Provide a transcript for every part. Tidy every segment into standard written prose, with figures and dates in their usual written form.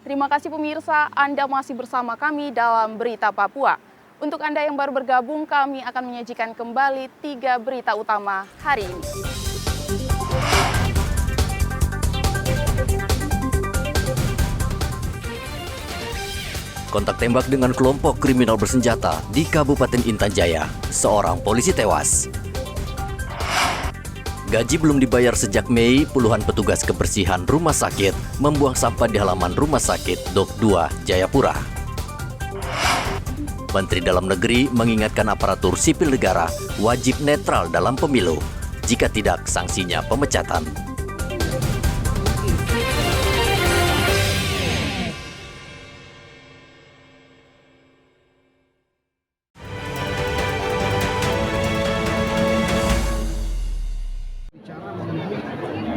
Terima kasih pemirsa, Anda masih bersama kami dalam Berita Papua. Untuk Anda yang baru bergabung, kami akan menyajikan kembali 3 berita utama hari ini. Kontak tembak dengan kelompok kriminal bersenjata di Kabupaten Intan Jaya. Seorang polisi tewas. Gaji belum dibayar sejak Mei, puluhan petugas kebersihan rumah sakit membuang sampah di halaman rumah sakit Dok 2, Jayapura. Menteri Dalam Negeri mengingatkan aparatur sipil negara wajib netral dalam pemilu. Jika tidak, sanksinya pemecatan.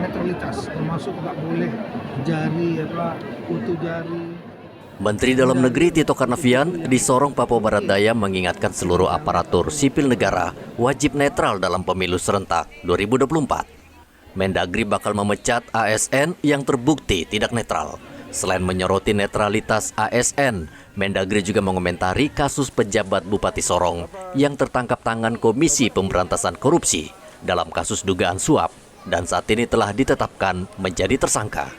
Netralitas, termasuk nggak boleh jari kutu jari. Menteri Dalam Negeri Tito Karnavian di Sorong, Papua Barat Daya mengingatkan seluruh aparatur sipil negara wajib netral dalam pemilu serentak 2024. Mendagri bakal memecat ASN yang terbukti tidak netral. Selain menyoroti netralitas ASN, Mendagri juga mengomentari kasus pejabat Bupati Sorong yang tertangkap tangan Komisi Pemberantasan Korupsi dalam kasus dugaan suap dan saat ini telah ditetapkan menjadi tersangka.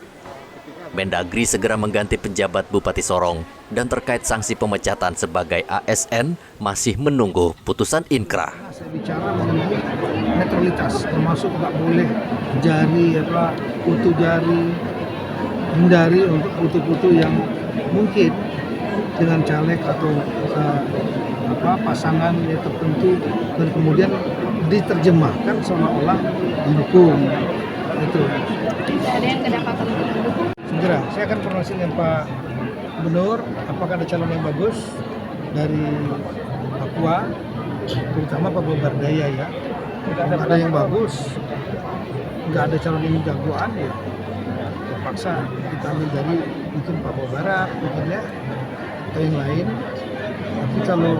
Mendagri segera mengganti penjabat Bupati Sorong dan terkait sanksi pemecatan sebagai ASN masih menunggu putusan Inkrah. Saya bicara mengenai netralitas, termasuk nggak boleh jari kutu jari, hindari untuk kutu-kutu yang mungkin dengan caleg atau pasangan tertentu dan kemudian diterjemahkan seolah-olah mendukung itu. Ada yang kedapatan mendukung? Segera, saya akan koordinasi dengan Pak Gubernur, apakah ada calon yang bagus dari Papua, terutama Papua Barat Daya ya. Kalau ada yang bagus, nggak ada calon yang jagoan ya, terpaksa kita ambil dari mungkin Papua Barat, mungkin ya, atau yang lain. Tapi kalau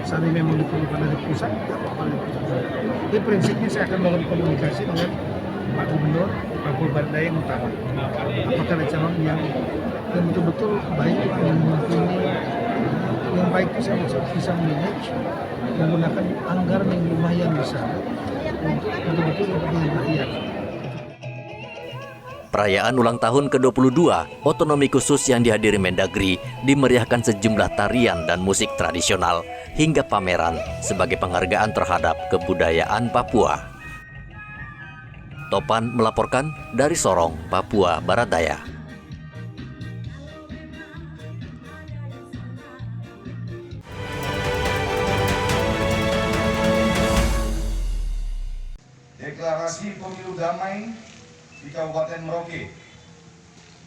saat ini memang diperlukan dari pusat, nggak apa-apa dari pusat. Jadi prinsipnya saya akan melakukan komunikasi dengan Pak Gubernur Papua Barat Daya yang utama. Apakah ada calon yang betul-betul baik, yang mempunyai yang baik itu saya bisa manage menggunakan anggaran yang lumayan besar untuk betul-betul kepentingan rakyat. Perayaan ulang tahun ke-22 otonomi khusus yang dihadiri Mendagri dimeriahkan sejumlah tarian dan musik tradisional hingga pameran sebagai penghargaan terhadap kebudayaan Papua. Topan melaporkan dari Sorong, Papua Barat Daya. Deklarasi pemilu damai di Kabupaten Merauke.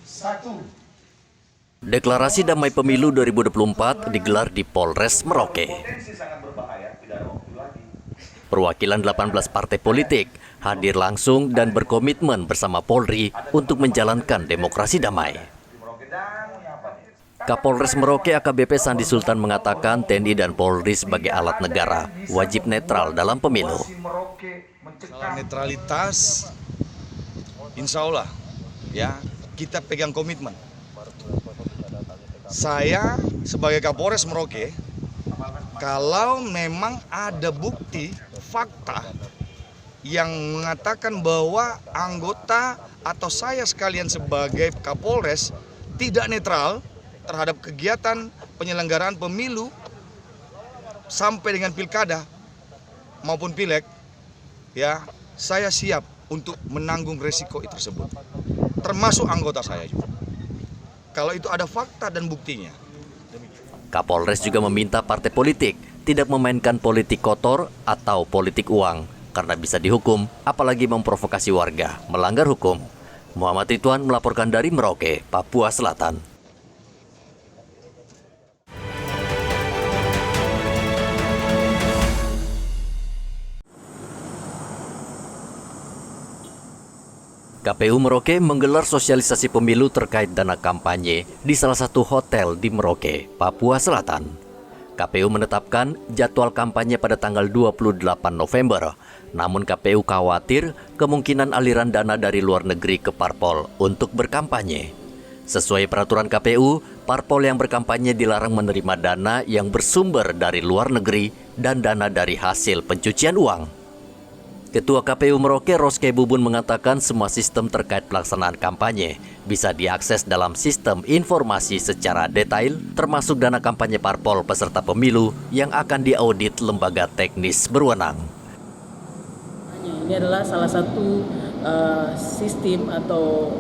1. Deklarasi Damai Pemilu 2024 digelar di Polres Merauke. Perwakilan 18 partai politik hadir langsung dan berkomitmen bersama Polri untuk menjalankan demokrasi damai. Kapolres Merauke AKBP Sandi Sultan mengatakan TNI dan Polri sebagai alat negara wajib netral dalam pemilu. Soal netralitas, insya Allah ya kita pegang komitmen. Saya sebagai Kapolres Merauke, kalau memang ada bukti fakta yang mengatakan bahwa anggota atau saya sekalian sebagai Kapolres tidak netral terhadap kegiatan penyelenggaraan pemilu sampai dengan pilkada maupun pileg, ya saya siap untuk menanggung resiko itu tersebut, termasuk anggota saya juga. Kalau itu ada fakta dan buktinya. Kapolres juga meminta partai politik tidak memainkan politik kotor atau politik uang karena bisa dihukum, apalagi memprovokasi warga melanggar hukum. Muhammad Ridwan melaporkan dari Merauke, Papua Selatan. KPU Merauke menggelar sosialisasi pemilu terkait dana kampanye di salah satu hotel di Merauke, Papua Selatan. KPU menetapkan jadwal kampanye pada tanggal 28 November. Namun KPU khawatir kemungkinan aliran dana dari luar negeri ke parpol untuk berkampanye. Sesuai peraturan KPU, parpol yang berkampanye dilarang menerima dana yang bersumber dari luar negeri dan dana dari hasil pencucian uang. Ketua KPU Merauke, Roske Bubun, mengatakan semua sistem terkait pelaksanaan kampanye bisa diakses dalam sistem informasi secara detail, termasuk dana kampanye parpol peserta pemilu yang akan diaudit lembaga teknis berwenang. Ini adalah salah satu sistem atau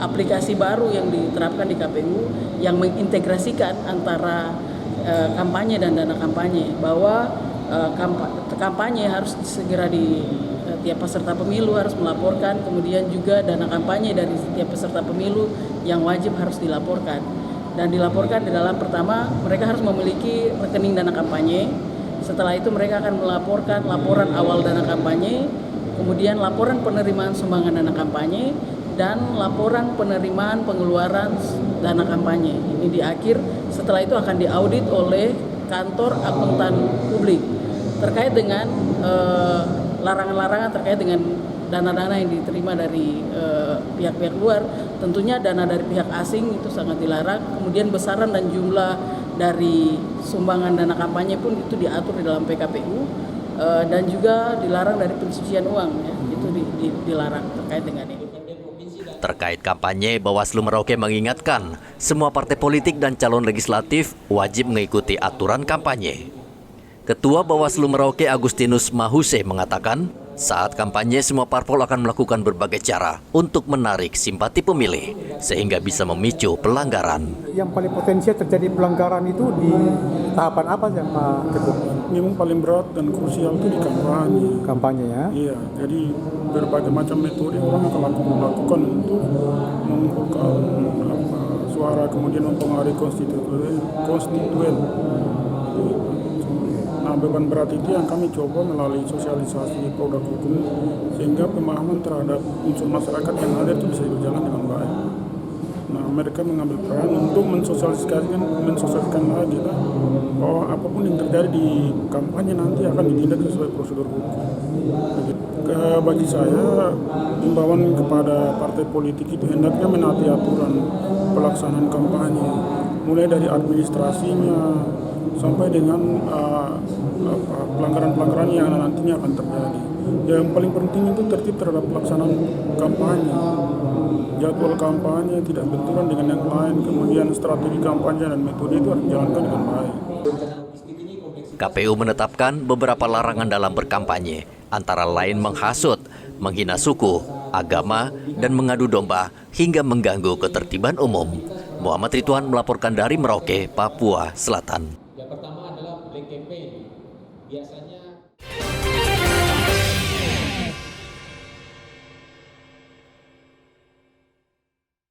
aplikasi baru yang diterapkan di KPU yang mengintegrasikan antara kampanye dan dana kampanye, bahwa kampanye harus segera tiap peserta pemilu harus melaporkan, kemudian juga dana kampanye dari setiap peserta pemilu yang wajib harus dilaporkan. Dan dilaporkan di dalam, pertama, mereka harus memiliki rekening dana kampanye. Setelah itu mereka akan melaporkan laporan awal dana kampanye, kemudian laporan penerimaan sumbangan dana kampanye, dan laporan penerimaan pengeluaran dana kampanye. Ini di akhir, setelah itu akan diaudit oleh kantor akuntan publik terkait dengan larangan-larangan terkait dengan dana-dana yang diterima dari pihak-pihak luar. Tentunya dana dari pihak asing itu sangat dilarang. Kemudian besaran dan jumlah dari sumbangan dana kampanye pun itu diatur di dalam PKPU, dan juga dilarang dari pencucian uang, ya, itu dilarang terkait dengan ini. Terkait kampanye, Bawaslu Merauke mengingatkan semua partai politik dan calon legislatif wajib mengikuti aturan kampanye. Ketua Bawaslu Merauke, Agustinus Mahuse, mengatakan saat kampanye semua parpol akan melakukan berbagai cara untuk menarik simpati pemilih sehingga bisa memicu pelanggaran. Yang paling potensial terjadi pelanggaran itu di tahapan apa ya Pak Ketua? Memang paling berat dan krusial itu di kampanye. Kampanye ya? Iya, jadi berbagai macam metode orang akan lakukan untuk mengumpulkan suara, kemudian mempengaruhi konstituen. Nah, beban berat itu yang kami coba melalui sosialisasi produk hukum sehingga pemahaman terhadap unsur masyarakat yang ada itu bisa berjalan dengan baik. Nah, mereka mengambil peran untuk mensosialisasikan lagi bahwa apapun yang terjadi di kampanye nanti akan ditindak sesuai prosedur hukum. Bagi saya, himbauan kepada partai politik itu hendaknya menaati aturan pelaksanaan kampanye, mulai dari administrasinya sampai dengan pelanggaran-pelanggaran yang nantinya akan terjadi. Yang paling penting itu tertib terhadap pelaksanaan kampanye. Jadwal kampanye tidak benturan dengan yang lain, kemudian strategi kampanye dan metode itu harus dijalankan dengan baik. KPU menetapkan beberapa larangan dalam berkampanye, antara lain menghasut, menghina suku, agama, dan mengadu domba hingga mengganggu ketertiban umum. Muhammad Ridwan melaporkan dari Merauke, Papua Selatan. Yang pertama adalah black campaign. Biasanya